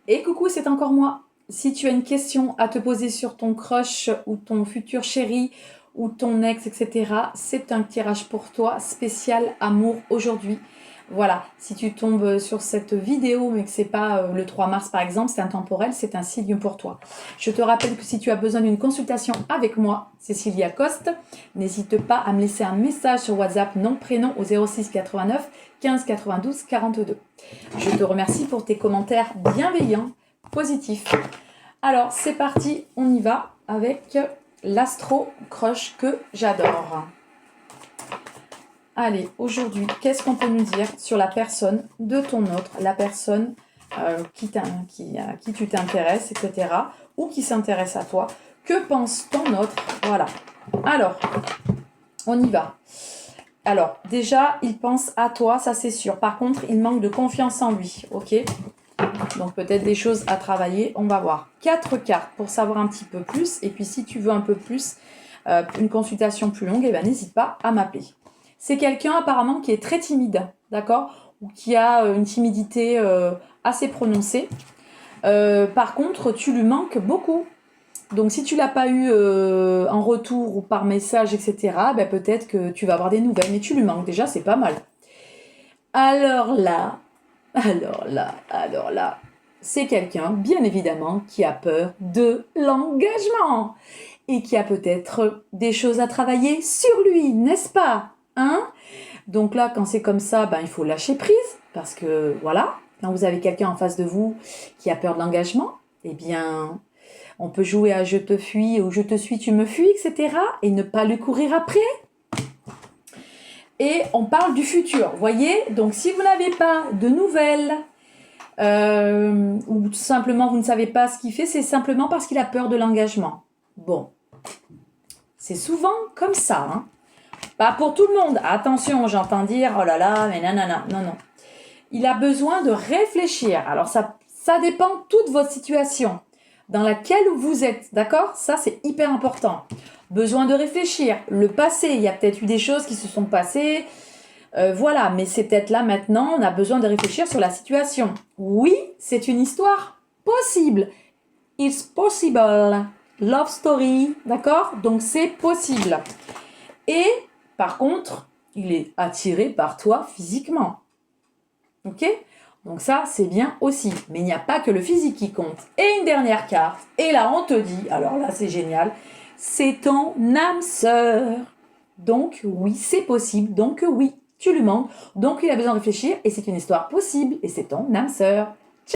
Et coucou, c'est encore moi. Si tu as une question à te poser sur ton crush ou ton futur chéri ou ton ex, etc., c'est un tirage pour toi spécial amour aujourd'hui. Voilà, si tu tombes sur cette vidéo mais que c'est pas le 3 mars par exemple, c'est intemporel, c'est un signe pour toi. Je te rappelle que si tu as besoin d'une consultation avec moi, Cécilia Coste, n'hésite pas à me laisser un message sur WhatsApp, nom, prénom au 06 89 15 92 42. Je te remercie pour tes commentaires bienveillants, positifs. Alors, c'est parti, on y va avec l'astro crush que j'adore. Allez, aujourd'hui, qu'est-ce qu'on peut nous dire sur la personne de ton autre, la personne à qui tu t'intéresses, etc., ou qui s'intéresse à toi. Que pense ton autre? Voilà. Alors, on y va. Alors, déjà, il pense à toi, ça c'est sûr. Par contre, il manque de confiance en lui, ok? Donc, peut-être des choses à travailler, on va voir. 4 cartes pour savoir un petit peu plus. Et puis, si tu veux un peu plus, une consultation plus longue, eh ben, n'hésite pas à m'appeler. C'est quelqu'un apparemment qui est très timide, d'accord? Ou qui a une timidité assez prononcée. Par contre, tu lui manques beaucoup. Donc, si tu l'as pas eu en retour ou par message, etc., ben, peut-être que tu vas avoir des nouvelles. Mais tu lui manques déjà, c'est pas mal. Alors là, c'est quelqu'un, bien évidemment, qui a peur de l'engagement. Et qui a peut-être des choses à travailler sur lui, n'est-ce pas? Hein? Donc là, quand c'est comme ça, ben, il faut lâcher prise. Parce que, voilà, quand vous avez quelqu'un en face de vous qui a peur de l'engagement, eh bien... On peut jouer à je te fuis ou je te suis, tu me fuis, etc. Et ne pas lui courir après. Et on parle du futur, voyez? Donc si vous n'avez pas de nouvelles, ou tout simplement vous ne savez pas ce qu'il fait, c'est simplement parce qu'il a peur de l'engagement. Bon, c'est souvent comme ça. Hein. Pas pour tout le monde. Attention, j'entends dire, oh là là, mais nanana. Non, non. Il a besoin de réfléchir. Alors ça dépend de toute votre situation dans laquelle vous êtes, d'accord? Ça, c'est hyper important. Besoin de réfléchir. Le passé, il y a peut-être eu des choses qui se sont passées. Voilà, mais c'est peut-être là maintenant, on a besoin de réfléchir sur la situation. Oui, c'est une histoire possible. It's possible. Love story, d'accord? Donc, c'est possible. Et, par contre, il est attiré par toi physiquement. Ok? Donc ça, c'est bien aussi. Mais il n'y a pas que le physique qui compte. Et une dernière carte. Et là, on te dit, alors là, c'est génial, c'est ton âme sœur. Donc oui, c'est possible. Donc oui, tu lui manques. Donc il a besoin de réfléchir. Et c'est une histoire possible. Et c'est ton âme sœur.